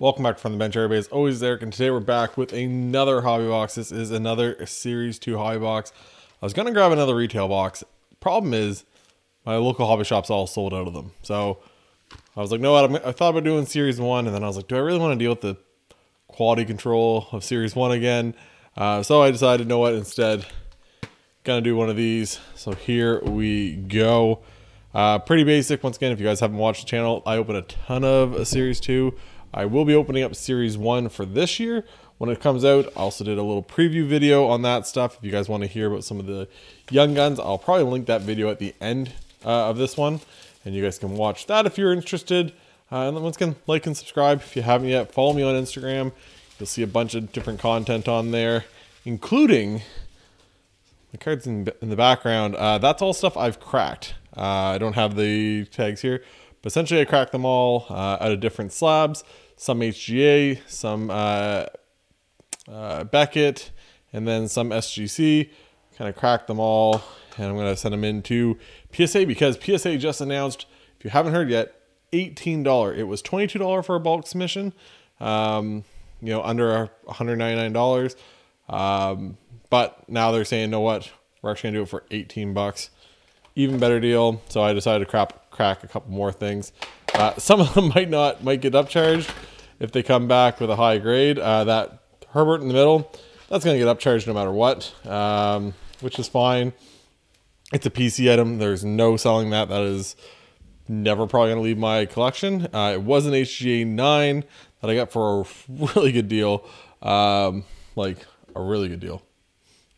Welcome back from the bench, everybody. As always, Eric, and today we're back with another hobby box. This is another Series 2 hobby box. I was going to grab another retail box. Problem is, my local hobby shop's all sold out of them. So I was like, no, I thought about doing Series 1, and then I was like, do I really want to deal with the quality control of Series 1 again? So I decided, you know what, instead, gonna do one of these. So here we go. Pretty basic. Once again, if you guys haven't watched the channel, I open a ton of Series 2. I will be opening up Series 1 for this year when it comes out. I also did a little preview video on that stuff. If you guys want to hear about some of the young guns, I'll probably link that video at the end of this one, and you guys can watch that if you're interested. And then once again, like and subscribe if you haven't yet. Follow me on Instagram. You'll see a bunch of different content on there, including the cards in the background. That's all stuff I've cracked. I don't have the tags here, but essentially I cracked them all out of different slabs. Some HGA, some Beckett, and then some SGC. Kind of cracked them all, and I'm going to send them into PSA because PSA just announced, if you haven't heard yet, $18. It was $22 for a bulk submission, under $199. But now they're saying, you know what, we're actually going to do it for 18 bucks. Even better deal. So I decided to crack a couple more things. Some of them might get upcharged if they come back with a high grade. That Herbert in the middle, that's going to get upcharged no matter what, which is fine. It's a PC item. There's no selling that. That is never probably going to leave my collection. It was an HGA 9 that I got for a really good deal, like a really good deal.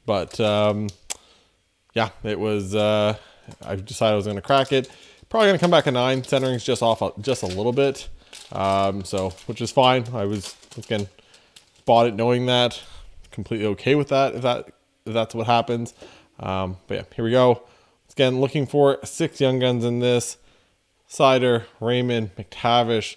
But yeah, it was. I decided I was going to crack it. Probably going to come back a 9. Centering's just off just a little bit, so which is fine. I was again bought it knowing that, completely okay with that if that's what happens. But yeah, here we go. Again, looking for 6 young guns in this: Sider, Raymond, McTavish,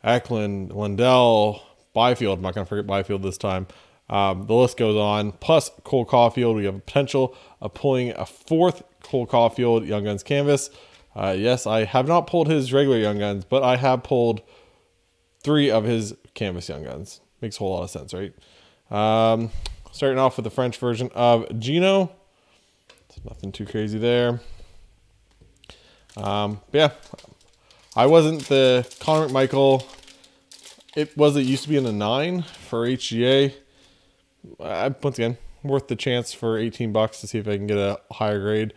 Eklund, Lindell, Byfield. I'm not going to forget Byfield this time. The list goes on. Plus Cole Caulfield. We have a potential of pulling a 4th Cole Caulfield Young Guns canvas. Yes, I have not pulled his regular Young Guns, but I have pulled 3 of his canvas Young Guns. Makes a whole lot of sense, right? Starting off with the French version of Gino. Nothing too crazy there. But yeah, I wasn't the Connor McMichael. It used to be in a 9 for HGA. Once again, worth the chance for 18 bucks to see if I can get a higher grade.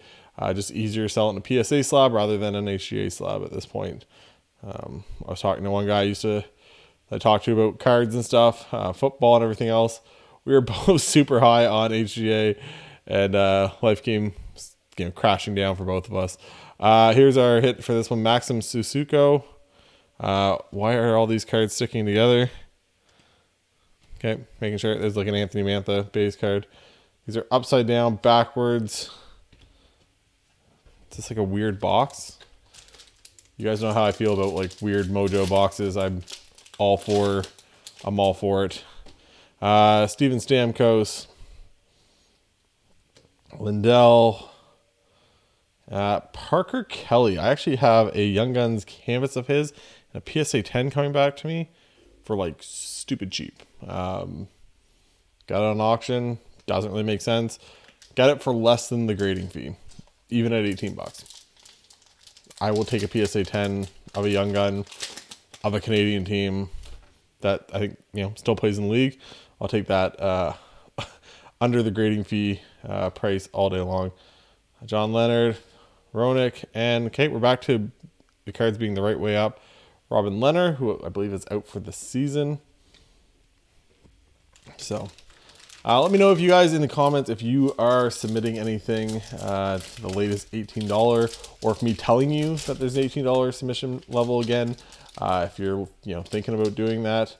Just easier selling a PSA slab rather than an HGA slab at this point. I was talking to one guy I talked to about cards and stuff, football and everything else. We were both super high on HGA, and life came crashing down for both of us. Here's our hit for this one: Maxim Susuko. Why are all these cards sticking together? Okay, making sure there's like an Anthony Mantha base card. These are upside down, backwards. It's just like a weird box. You guys know how I feel about like weird mojo boxes. I'm all for it. Steven Stamkos, Lindell, Parker Kelly. I actually have a Young Guns canvas of his and a PSA 10 coming back to me for like stupid cheap. Got it on auction. Doesn't really make sense. Got it for less than the grading fee, even at 18 bucks. I will take a PSA 10 of a Young Gun of a Canadian team that I think still plays in the league. I'll take that under the grading fee price all day long. John Leonard, Roenick, and okay, we're back to the cards being the right way up. Robin Leonard, who I believe is out for the season. So let me know if you guys in the comments if you are submitting anything to the latest $18, or if me telling you that there's an $18 submission level again. If you're thinking about doing that,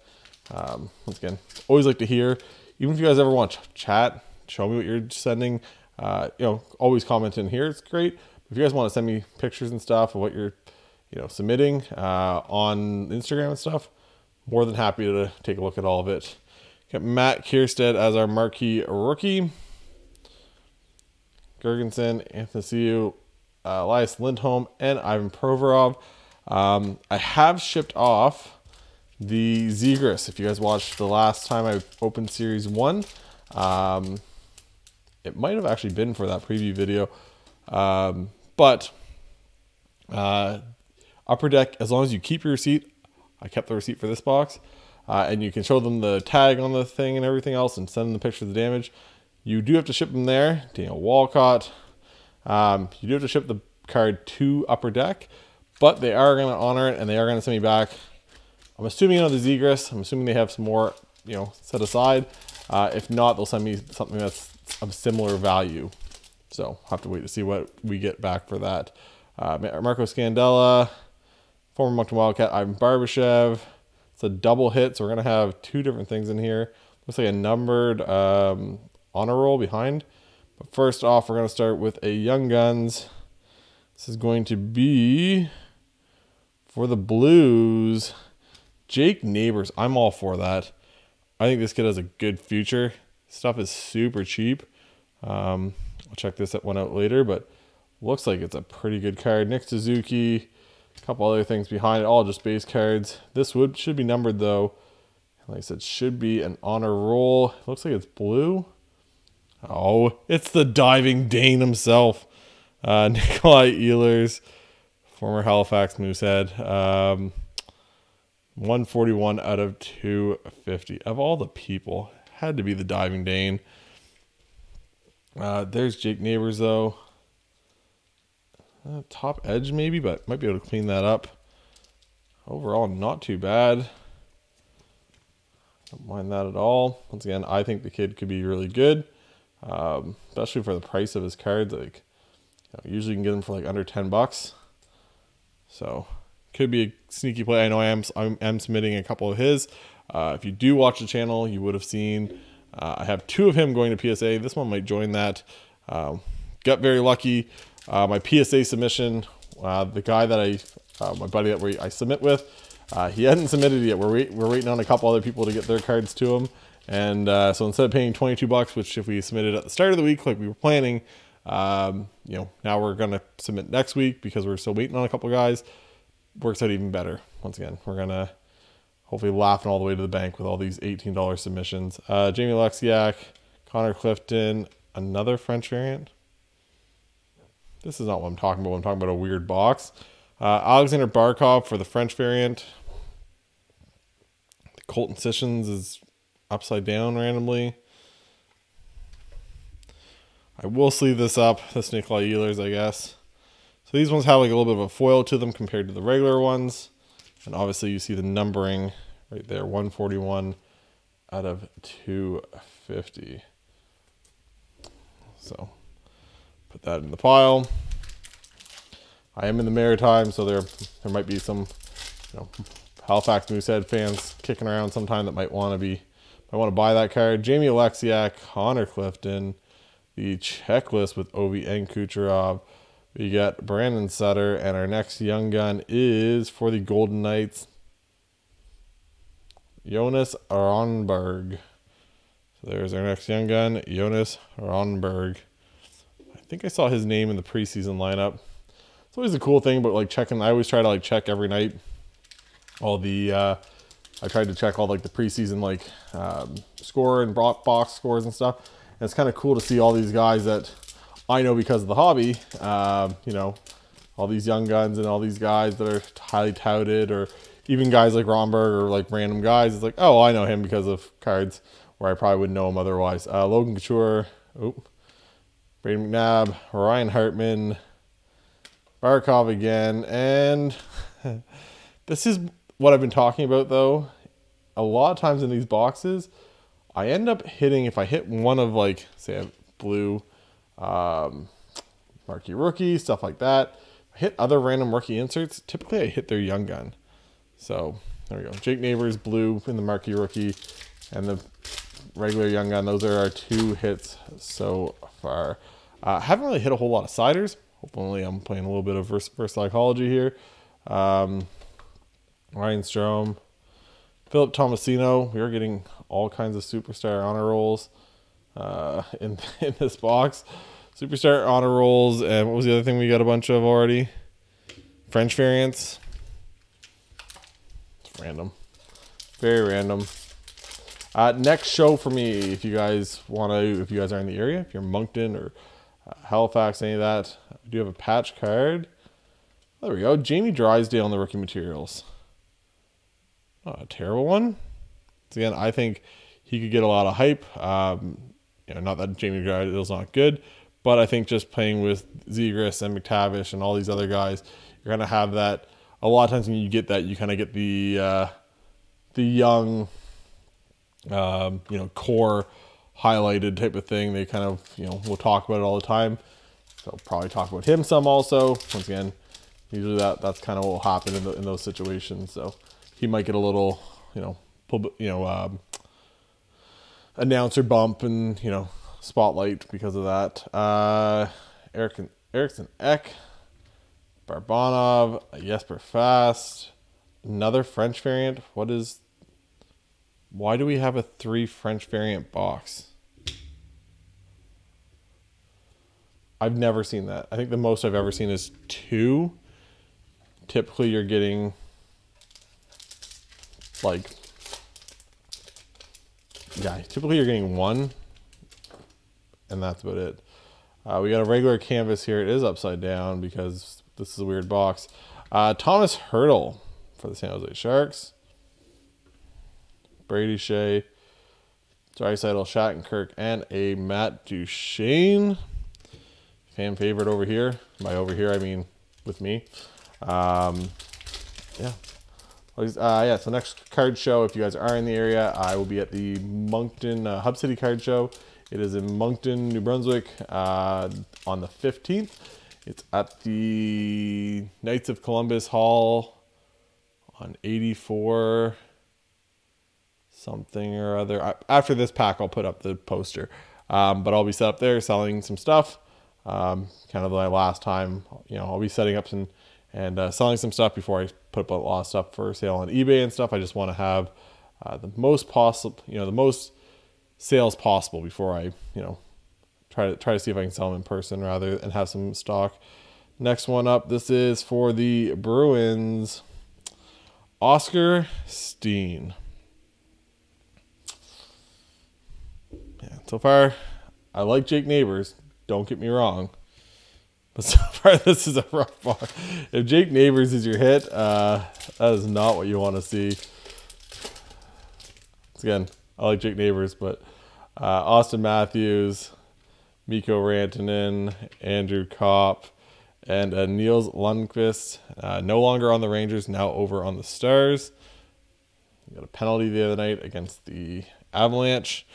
once again, always like to hear. Even if you guys ever want to chat, show me what you're sending. Always comment in here. It's great. If you guys want to send me pictures and stuff of what you're submitting on Instagram and stuff, more than happy to take a look at all of it. Got Matt Kierstead as our marquee rookie. Gergensen, Anthony Elias Lindholm, and Ivan Provorov. I have shipped off the Zegras. If you guys watched the last time I opened Series 1, it might have actually been for that preview video. But Upper Deck, as long as you keep your receipt, I kept the receipt for this box, and you can show them the tag on the thing and everything else and send them the picture of the damage. You do have to ship them there. Daniel Walcott. You do have to ship the card to Upper Deck, but they are going to honor it and they are going to send me back. I'm assuming on the Zegras, I'm assuming they have some more, set aside. If not, they'll send me something that's of similar value. So I'll have to wait to see what we get back for that. Marco Scandella, former Moncton Wildcat, Ivan Barbashev. It's a double hit, so we're going to have two different things in here. Looks like a numbered honor roll behind. But first off, we're going to start with a Young Guns. This is going to be for the Blues, Jake Neighbors. I'm all for that. I think this kid has a good future. Stuff is super cheap. I'll check this one out later, but looks like it's a pretty good card. Nick Suzuki, a couple other things behind it, all just base cards. This should be numbered though. Like I said, should be an honor roll. Looks like it's blue. Oh, it's the Diving Dane himself. Nikolai Ehlers, former Halifax Moosehead. 141 out of 250. Of all the people, had to be the Diving Dane. There's Jake Neighbors though. Top edge maybe, but might be able to clean that up. Overall, not too bad. Don't mind that at all. Once again, I think the kid could be really good, especially for the price of his cards. Like, usually you can get them for like under $10. So could be a sneaky play. I know I am submitting a couple of his. If you do watch the channel, you would have seen I have two of him going to PSA. This one might join that. Got very lucky. My PSA submission, the guy that my buddy that I submit with, he hadn't submitted yet. We're waiting on a couple other people to get their cards to him. And so instead of paying $22, which if we submitted at the start of the week like we were planning, now we're going to submit next week because we're still waiting on a couple guys. Works out even better. Once again, we're going to hopefully laughing all the way to the bank with all these $18 submissions. Jamie Alexiak, Connor Clifton, another French variant. This is not what I'm talking about. I'm talking about a weird box. Alexander Barkov for the French variant. Colton Sessions is upside down randomly. I will sleeve this up. This Nikolai Ehlers, I guess. So these ones have like a little bit of a foil to them compared to the regular ones. And obviously you see the numbering right there. 141 out of 250. So put that in the pile. I am in the Maritime, so there might be some Halifax Moosehead fans kicking around sometime that might want to buy that card. Jamie Alexiak, Connor Clifton, the checklist with Ovi and Kucherov. We got Brandon Sutter, and our next Young Gun is for the Golden Knights, Jonas Ronberg. So there's our next Young Gun, Jonas Ronberg. I think I saw his name in the preseason lineup. It's always a cool thing, but like checking, I always try to like check every night all the I tried to check all like the preseason score and box scores and stuff. And it's kind of cool to see all these guys that I know because of the hobby, all these young guns and all these guys that are highly touted, or even guys like Romberg or like random guys. It's like, oh, I know him because of cards where I probably wouldn't know him otherwise. Logan Couture, Braden McNabb, Ryan Hartman, Barkov again. And this is what I've been talking about though. A lot of times in these boxes, I end up hitting, if I hit one of like, say a blue, marquee rookie, stuff like that. I hit other random rookie inserts. Typically I hit their Young Gun. So there we go. Jake Neighbors, blue in the marquee rookie, and the regular Young Gun. Those are our two hits so far. I haven't really hit a whole lot of siders. Hopefully I'm playing a little bit of reverse psychology here. Ryan Strome, Philip Tomasino. We are getting all kinds of superstar honor rolls in this box. Superstar honor rolls, and what was the other thing we got a bunch of already? French variants. It's random. Very random. Next show for me, if you guys are in the area, if you're Moncton or Halifax, any of that, we do have a patch card. There we go. Jamie Drysdale on the rookie materials. Not a terrible one. So again, I think he could get a lot of hype. Not that Jamie Drysdale's not good, but I think just playing with Zegras and McTavish and all these other guys, you're gonna have that. A lot of times when you get that, you kind of get the young, core highlighted type of thing. They kind of, we'll talk about it all the time. So probably talk about him some also. Once again, usually that's kind of what will happen in those situations. So he might get a little, announcer bump and, spotlight because of that. Eriksson Ek, Barbanov, Jesper Fast, another French variant. Why do we have a 3 French variant box? I've never seen that. I think the most I've ever seen is 2. Typically you're getting typically you're getting 1, and that's about it. We got a regular canvas here. It is upside down because this is a weird box. Thomas Hertl for the San Jose Sharks. Brady Shea, Draisaitl, Shattenkirk, and a Matt Duchene. Fan favorite over here. By over here, I mean with me. So next card show, if you guys are in the area, I will be at the Moncton Hub City Card Show. It is in Moncton, New Brunswick on the 15th. It's at the Knights of Columbus Hall on 84 something or other. After this pack, I'll put up the poster. But I'll be set up there selling some stuff. Kind of my last time, I'll be setting up and selling some stuff before I put up a lot of stuff for sale on eBay and stuff. I just want to have the most possible, the most sales possible before I, try to see if I can sell them in person rather and have some stock. Next one up, this is for the Bruins, Oscar Steen. Yeah, so far, I like Jake Neighbors. Don't get me wrong. But so far, this is a rough one. If Jake Neighbors is your hit, that is not what you want to see. Again, I like Jake Neighbors, but Austin Matthews, Mikko Rantanen, Andrew Kopp, and Niels Lundqvist. No longer on the Rangers, now over on the Stars. We got a penalty the other night against the Avalanche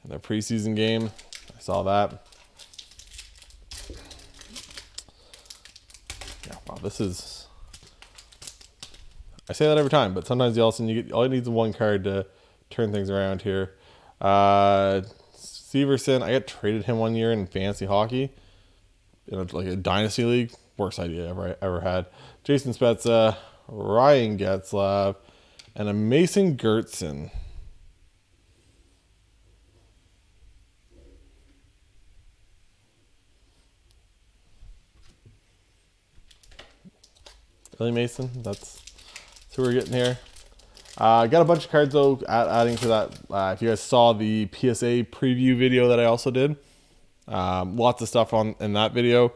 in their preseason game. I saw that. Yeah, wow, this is... I say that every time, but sometimes all you need is one card to turn things around here. Severson, I got traded him one year in fantasy hockey in a dynasty league. Worst idea I ever had. Jason Spezza, Ryan Getzlav, and a Mason Gertson. Really, Mason? That's who we're getting here. I got a bunch of cards though, adding to that. If you guys saw the PSA preview video that I also did, lots of stuff in that video.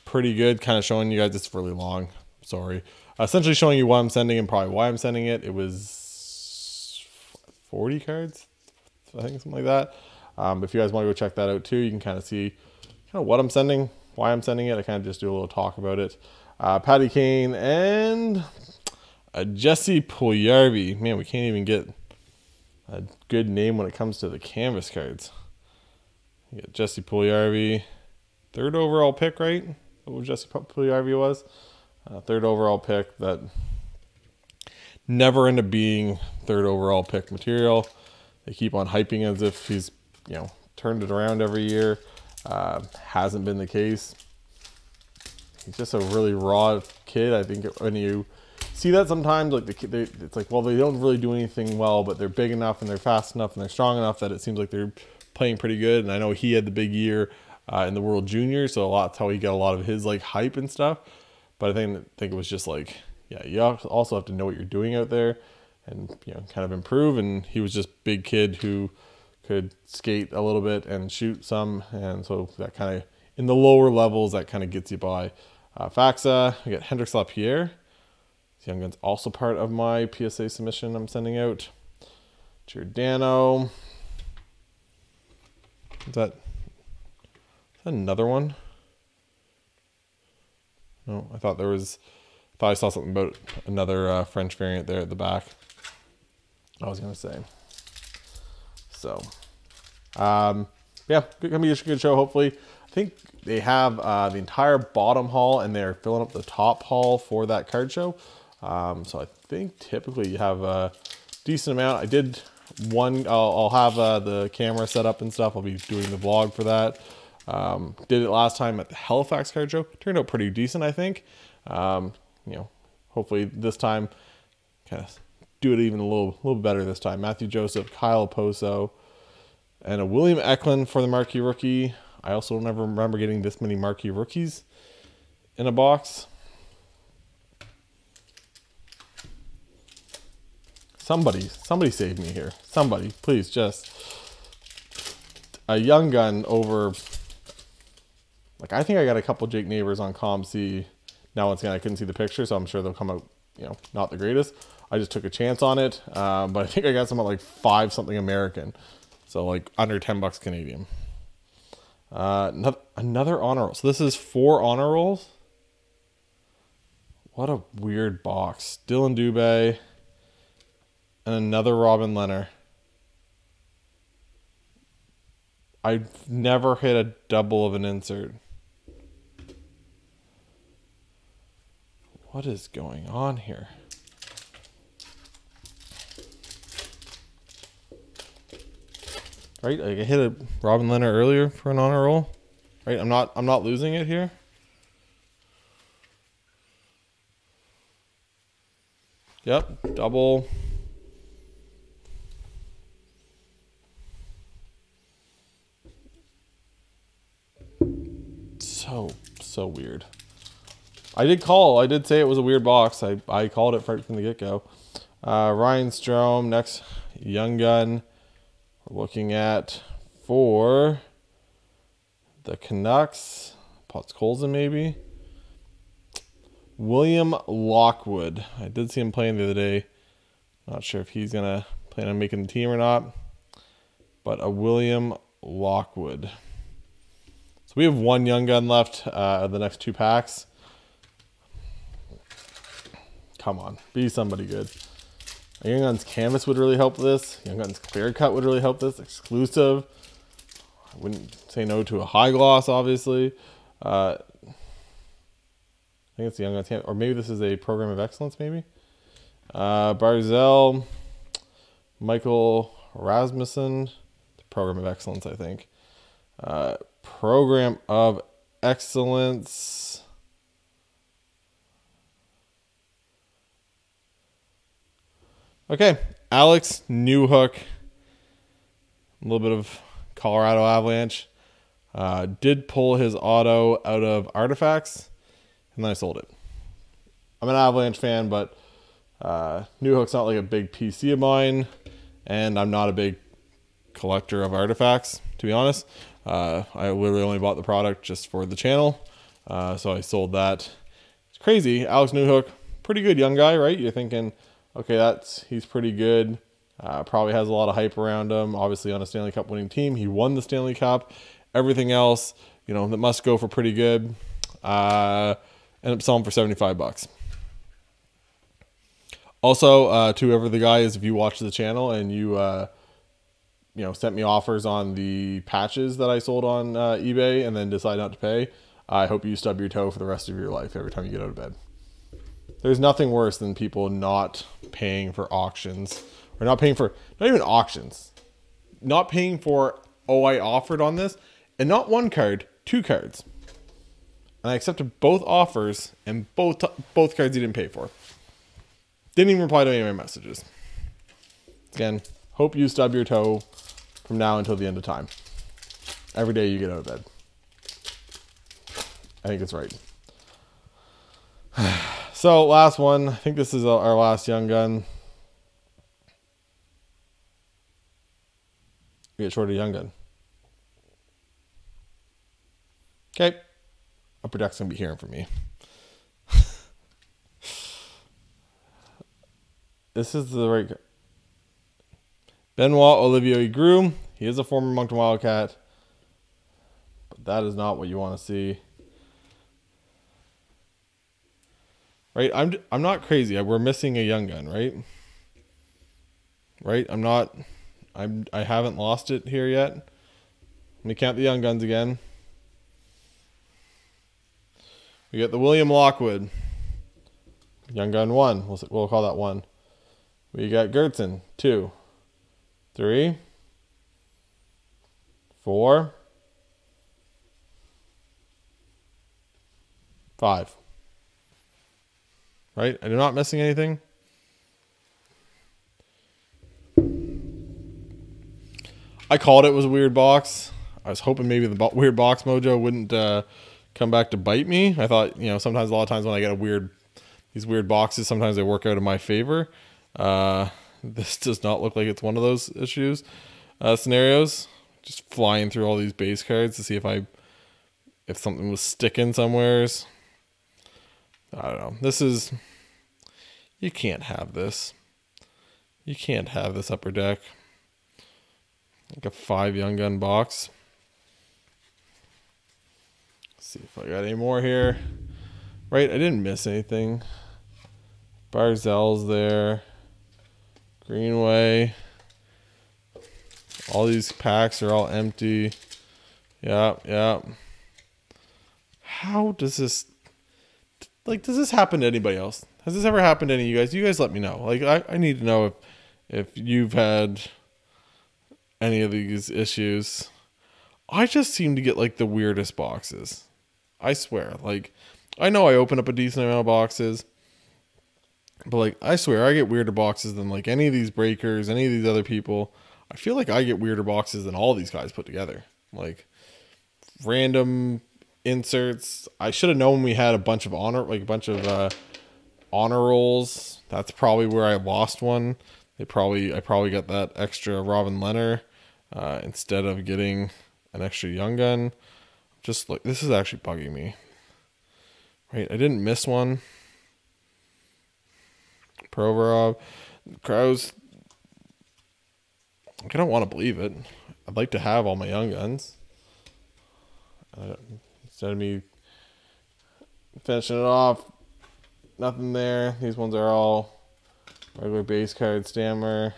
Pretty good, kind of showing you guys. It's really long. Sorry. Essentially showing you what I'm sending and probably why I'm sending it. It was 40 cards, I think, something like that. If you guys want to go check that out too, you can kind of see what I'm sending, why I'm sending it. I kind of just do a little talk about it. Patty Kane and Jesse Puljujarvi. Man, we can't even get a good name when it comes to the canvas cards. You get Jesse Puljujarvi, 3rd overall pick, right? What Jesse Puljujarvi was? 3rd overall pick that never ended up being 3rd overall pick material. They keep on hyping as if he's, turned it around every year. Hasn't been the case. He's just a really raw kid. I think when you see that sometimes, it's like, well, they don't really do anything well, but they're big enough and they're fast enough and they're strong enough that it seems like they're playing pretty good. And I know he had the big year in the World Juniors, so that's how he got a lot of his hype and stuff. But I think it was just you also have to know what you're doing out there. and kind of improve. And he was just big kid who could skate a little bit and shoot some, and so that kind of in the lower levels that kind of gets you by. Faxa, we got Hendrix LaPierre. This young gun's also part of my PSA submission I'm sending out. Giordano. Is that another one? No, I thought I saw something about another French variant there at the back. I was gonna say. So, yeah, gonna be a good show. Hopefully, I think they have the entire bottom haul, and they're filling up the top haul for that card show. So I think typically you have a decent amount. I did one. I'll have the camera set up and stuff. I'll be doing the vlog for that. Did it last time at the Halifax card show. Turned out pretty decent, I think. Hopefully this time, kind of do it even a little better this time. Matthew Joseph, Kyle Poso, and a William Eklund for the marquee rookie. I also don't ever remember getting this many marquee rookies in a box. Somebody save me here. Somebody, please, just a young gun over. Like, I think I got a couple Jake Neighbors on ComC. Now, once again, I couldn't see the picture, so I'm sure they'll come out, not the greatest. I just took a chance on it, but I think I got some at like 5 something American, so like under 10 bucks Canadian. Another honor roll. So this is 4 honor rolls. What a weird box. Dylan Dubé and another Robin Leonard. I've never hit a double of an insert. What is going on here? Right, like I hit a Robin Leonard earlier for an honor roll. Right, I'm not losing it here. Yep, double. So weird. I did say it was a weird box. I called it right from the get-go. Ryan Strome, next young gun. We're looking at for the Canucks. Pottskolzin maybe. William Lockwood. I did see him playing the other day. Not sure if he's gonna plan on making the team or not. But a William Lockwood. So we have 1 young gun left of the next 2 packs. Come on, be somebody good. A Young Guns Canvas would really help this. Young Guns Clear Cut would really help this. Exclusive. I wouldn't say no to a high gloss, obviously. I think it's the Young Guns Canvas. Or maybe this is a Program of Excellence, maybe. Barzell. Michael Rasmussen. Program of Excellence, I think. Program of Excellence. Okay, Alex Newhook. A little bit of Colorado Avalanche. Did pull his auto out of Artifacts, and then I sold it. I'm an Avalanche fan, but Newhook's not like a big PC of mine, and I'm not a big collector of Artifacts, to be honest. I literally only bought the product just for the channel, so I sold that. It's crazy. Alex Newhook, pretty good young guy, right? You're thinking, okay, he's pretty good. Probably has a lot of hype around him. Obviously on a Stanley Cup winning team. He won the Stanley Cup. Everything else, that must go for pretty good. End up selling for 75 bucks. Also, to whoever the guy is, if you watch the channel and you sent me offers on the patches that I sold on eBay and then decide not to pay, I hope you stub your toe for the rest of your life every time you get out of bed. There's nothing worse than people not paying for auctions, or not even auctions, not paying for, oh, I offered on this, and not 1 card, 2 cards. And I accepted both offers, and both cards you didn't pay for. Didn't even reply to any of my messages. Again, hope you stub your toe from now until the end of time. Every day you get out of bed. I think it's right. So last one, I think this is our last young gun. We get short a young gun. Okay. Upper deck's going to be hearing from me. This is the right guy. Benoit Olivier Groom. He is a former Moncton Wildcat. But that is not what you want to see. Right? I'm not crazy. We're missing a young gun, right? Right? I haven't lost it here yet. Let me count the young guns again. We get the William Lockwood. Young gun 1. We'll call that 1. We got Gertson 2, 3, 4, 5. Right? I'm not missing anything. I called it was a weird box. I was hoping maybe the weird box mojo wouldn't come back to bite me. I thought, sometimes a lot of times when I get these weird boxes, sometimes they work out in my favor. This does not look like it's one of those scenarios. Just flying through all these base cards to see if something was sticking somewheres. I don't know. You can't have this. You can't have this upper deck. Like a 5 young gun box. Let's see if I got any more here. Right, I didn't miss anything. Barzell's there. Greenway. All these packs are all empty. Yeah. How does this... does this happen to anybody else? Has this ever happened to any of you guys? You guys let me know. I need to know if you've had any of these issues. I just seem to get the weirdest boxes. I swear. I know I open up a decent amount of boxes, but I swear I get weirder boxes than any of these breakers, any of these other people. I feel like I get weirder boxes than all these guys put together. Random inserts. I should have known we had a bunch of honor rolls. That's probably where I lost one. I probably got that extra Robin Leonard instead of getting an extra young gun. Just this is actually bugging me. Right, I didn't miss one. Provorov, Kraus. I don't want to believe it. I'd like to have all my young guns. Instead of me finishing it off, nothing there. These ones are all regular base card Stammer.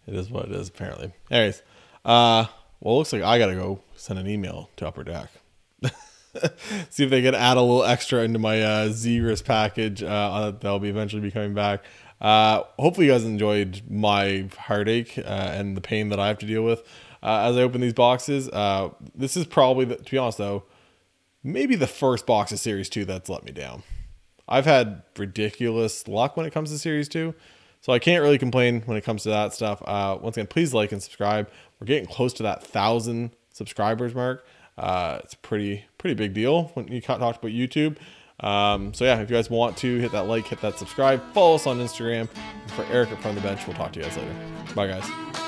It is what it is, apparently. Anyways, well, it looks like I gotta go send an email to Upper Deck. See if they can add a little extra into my Zegras package that'll eventually be coming back. Hopefully you guys enjoyed my heartache and the pain that I have to deal with as I open these boxes. This is probably, to be honest though, maybe the first box of Series 2 that's let me down. I've had ridiculous luck when it comes to Series 2. So I can't really complain when it comes to that stuff. Once again, please like and subscribe. We're getting close to that 1,000 subscribers mark. It's a pretty big deal when you talk about YouTube. So yeah, if you guys want to hit that like, hit that subscribe, follow us on Instagram. For Eric at From the Bench, we'll talk to you guys later. Bye guys.